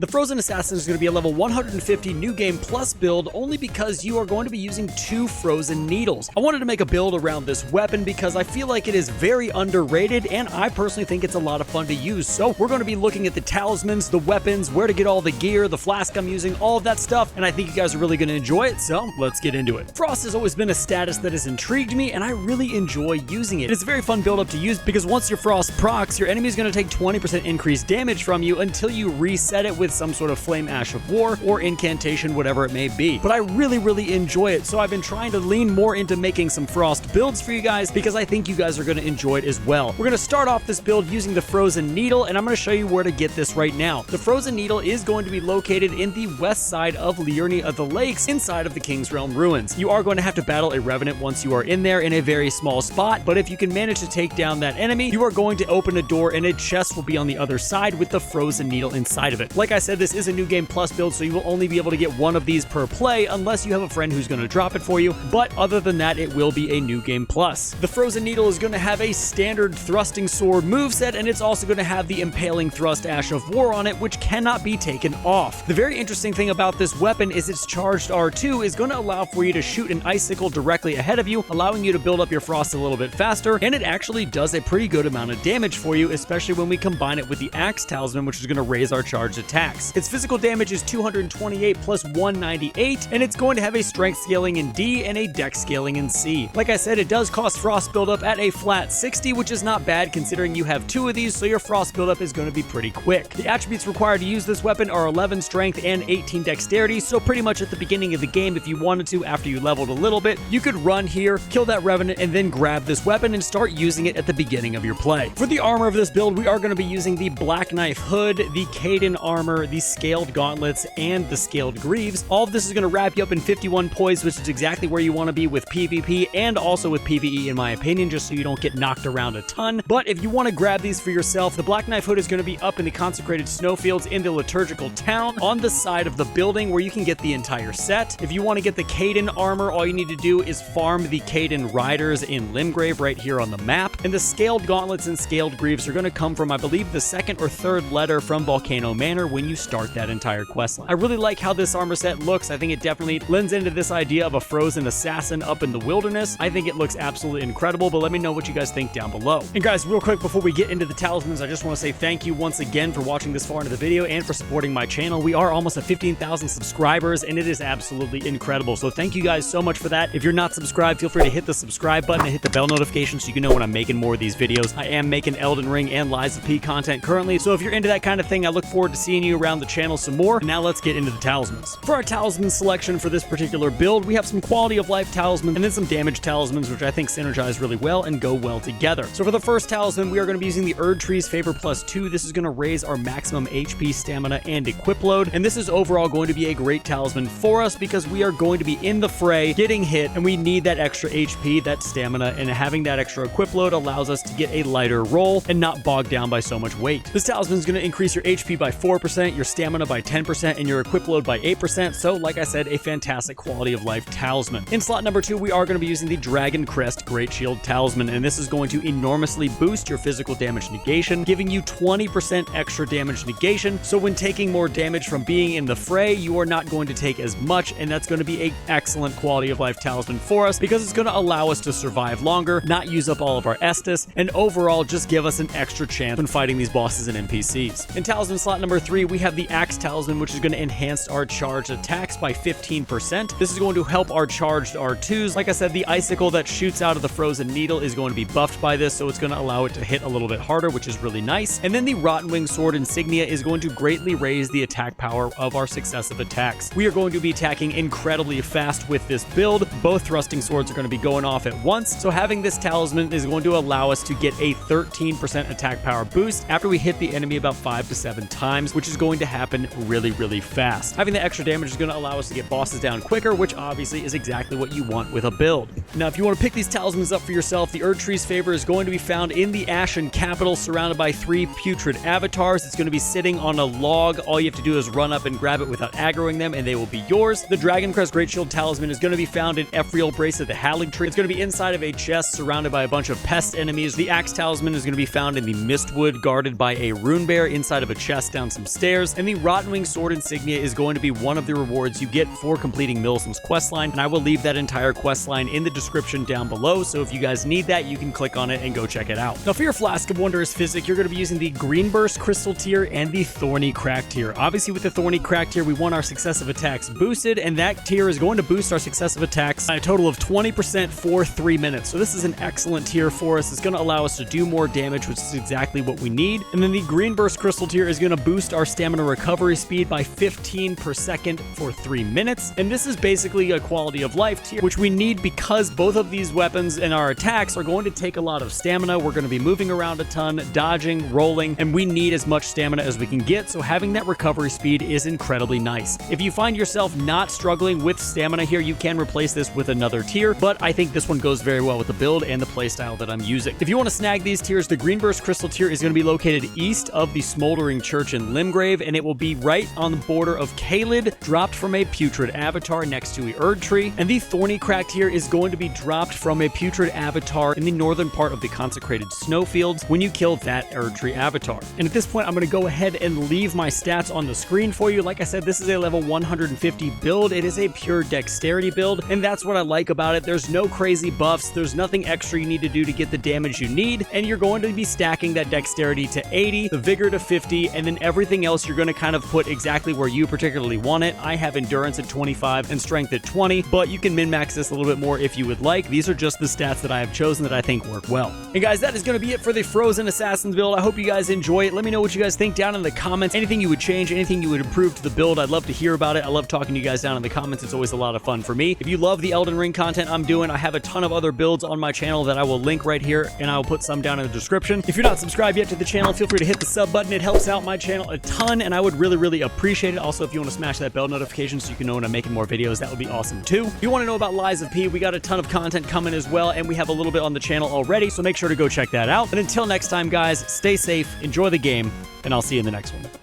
The Frozen Assassin is going to be a level 150 New Game Plus build only because you are going to be using 2 Frozen Needles. I wanted to make a build around this weapon because I feel like it is very underrated and I personally think it's a lot of fun to use. So we're going to be looking at the talismans, the weapons, where to get all the gear, the flask I'm using, all of that stuff, and I think you guys are really going to enjoy it, so let's get into it. Frost has always been a status that has intrigued me and I really enjoy using it. It's a very fun build up to use because once your Frost procs, your enemy is going to take 20% increased damage from you until you reset it with some sort of Flame Ash of War or incantation, whatever it may be. But I really enjoy it, so I've been trying to lean more into making some Frost builds for you guys because I think you guys are going to enjoy it as well. We're going to start off this build using the Frozen Needle, and I'm going to show you where to get this right now. The Frozen Needle is going to be located in the west side of Liurnia of the Lakes, inside of the King's Realm ruins. You are going to have to battle a Revenant once you are in there in a very small spot, but if you can manage to take down that enemy, you are going to open a door and a chest will be on the other side with the Frozen Needle inside of it. Like I said, this is a New Game Plus build, so you will only be able to get one of these per play unless you have a friend who's going to drop it for you, but other than that, it will be a New Game Plus. The Frozen Needle is going to have a standard thrusting sword moveset, and it's also going to have the Impaling Thrust Ash of War on it, which cannot be taken off. The very interesting thing about this weapon is its charged R2 is going to allow for you to shoot an icicle directly ahead of you, allowing you to build up your frost a little bit faster, and it actually does a pretty good amount of damage for you, especially when we combine it with the Axe Talisman, which is going to raise our charged attacks. Its physical damage is 228 plus 198, and it's going to have a strength scaling in D and a dex scaling in C. Like I said, it does cost frost buildup at a flat 60, which is not bad considering you have 2 of these, so your frost buildup is going to be pretty quick. The attributes required to use this weapon are 11 strength and 18 dexterity, so pretty much at the beginning of the game, if you wanted to, after you leveled a little bit, you could run here, kill that Revenant, and then grab this weapon and start using it at the beginning of your play. For the armor of this build, we are going to be using the Black Knife Hood, the Caden armor, the Scaled Gauntlets, and the Scaled Greaves. All of this is going to wrap you up in 51 poise, which is exactly where you want to be with PvP and also with PvE in my opinion, just so you don't get knocked around a ton. But if you want to grab these for yourself, the Black Knife Hood is going to be up in the consecrated snowfields in the liturgical town on the side of the building where you can get the entire set. If you want to get the Caden armor, all you need to do is farm the Caden Riders in Limgrave right here on the map. And the Scaled Gauntlets and Scaled Greaves are going to come from, I believe, the 2nd or 3rd letter from Volcano Manor when you start that entire questline. I really like how this armor set looks. I think it definitely lends into this idea of a frozen assassin up in the wilderness. I think it looks absolutely incredible, but let me know what you guys think down below. And guys, real quick before we get into the talismans, I just want to say thank you once again for watching this far into the video and for supporting my channel. We are almost at 15,000 subscribers and it is absolutely incredible. So thank you guys so much for that. If you're not subscribed, feel free to hit the subscribe button and hit the bell notification so you can know when I'm making more of these videos. I am making Elden Ring and Lies of P content currently, so if you're into that kind of thing, I look forward to seeing you around the channel some more. And now let's get into the talismans. For our talisman selection for this particular build, we have some quality of life talismans and then some damage talismans, which I think synergize really well and go well together. So for the first talisman, we are going to be using the Erd Tree's Favor +2. This is going to raise our maximum HP, stamina, and equip load, and this is overall going to be a great talisman for us because we are going to be in the fray, getting hit, and we need that extra HP, that stamina, and having that extra equip load allows us to get a lighter roll and not bogged down by so much weight. This talisman is going to increase your HP by 4%, your stamina by 10%, and your equip load by 8%, so like I said, a fantastic quality of life talisman. In slot number 2, we are going to be using the Dragon Crest Great Shield Talisman, and this is going to enormously boost your physical damage negation, giving you 20% extra damage negation, so when taking more damage from being in the fray, you are not going to take as much, and that's going to be an excellent quality of life talisman for us because it's going to allow us to survive longer, not use up all of our Estus, and overall just give us an extra chance when fighting these bosses and NPCs. In talisman slot number 3, we have the Axe Talisman, which is going to enhance our charged attacks by 15%. This is going to help our charged R2s. Like I said, the icicle that shoots out of the Frozen Needle is going to be buffed by this, so it's going to allow it to hit a little bit harder, which is really nice. And then the Rottenwing Sword Insignia is going to greatly raise the attack power of our successive attacks. We are going to be attacking incredibly fast with this build. Both thrusting swords are going to be going off at once, so having this talisman is going to allow us to get a 13% attack power boost after we hit the enemy about 5 to 7 times, which is going to happen really fast. Having the extra damage is going to allow us to get bosses down quicker, which obviously is exactly what you want with a build. Now, if you want to pick these talismans up for yourself, the Erd Tree's Favor is going to be found in the Ashen Capital, surrounded by 3 putrid avatars. It's going to be sitting on a log. All you have to do is run up and grab it without aggroing them, and they will be yours. The Dragon Crest Great Shield Talisman is going to be found in Ephriel Brace of the Hallig Tree. It's going to be inside of a chest surrounded by a bunch of pest enemies. The Axe Talisman is going to be found in the Mistwood, guarded by a rune bear inside of a chest down some stairs. stairs, and the Rotten Wing Sword Insignia is going to be one of the rewards you get for completing Millicent's questline, and I will leave that entire questline in the description down below, so if you guys need that, you can click on it and go check it out. Now for your Flask of Wondrous Physic, you're going to be using the Green Burst Crystal tier and the Thorny Crack tier. Obviously with the Thorny Crack tier, we want our successive attacks boosted, and that tier is going to boost our successive attacks by a total of 20% for 3 minutes. So this is an excellent tier for us. It's going to allow us to do more damage, which is exactly what we need. And then the Green Burst Crystal tier is going to boost our stamina recovery speed by 15 per second for 3 minutes. And this is basically a quality of life tier, which we need because both of these weapons and our attacks are going to take a lot of stamina. We're going to be moving around a ton, dodging, rolling, and we need as much stamina as we can get. So having that recovery speed is incredibly nice. If you find yourself not struggling with stamina here, you can replace this with another tier, but I think this one goes very well with the build and the playstyle that I'm using. If you want to snag these tiers, the Green Burst Crystal tier is going to be located east of the Smoldering Church in Limgrave, and it will be right on the border of Caelid, dropped from a Putrid Avatar next to the Erd Tree, and the Thorny Crack tier is going to be dropped from a Putrid Avatar in the northern part of the Consecrated Snowfields when you kill that Erd Tree Avatar. And at this point, I'm going to go ahead and leave my stats on the screen for you. Like I said, this is a level 150 build. It is a pure dexterity build, and that's what I like about it. There's no crazy buffs. There's nothing extra you need to do to get the damage you need, and you're going to be stacking that dexterity to 80, the vigor to 50, and then everything else you're going to kind of put exactly where you particularly want it. I have endurance at 25 and strength at 20, but you can min-max this a little bit more if you would like. These are just the stats that I have chosen that I think work well. And guys, that is going to be it for the Frozen Assassins build. I hope you guys enjoy it. Let me know what you guys think down in the comments. Anything you would change, anything you would improve to the build, I'd love to hear about it. I love talking to you guys down in the comments. It's always a lot of fun for me. If you love the Elden Ring content I'm doing, I have a ton of other builds on my channel that I will link right here, and I will put some down in the description. If you're not subscribed yet to the channel, feel free to hit the sub button. It helps out my channel a ton, and I would really appreciate it. Also, if you want to smash that bell notification so you can know when I'm making more videos, that would be awesome too. If you want to know about Lies of P, we got a ton of content coming as well, and we have a little bit on the channel already, so make sure to go check that out. And until next time, guys, stay safe, enjoy the game, and I'll see you in the next one.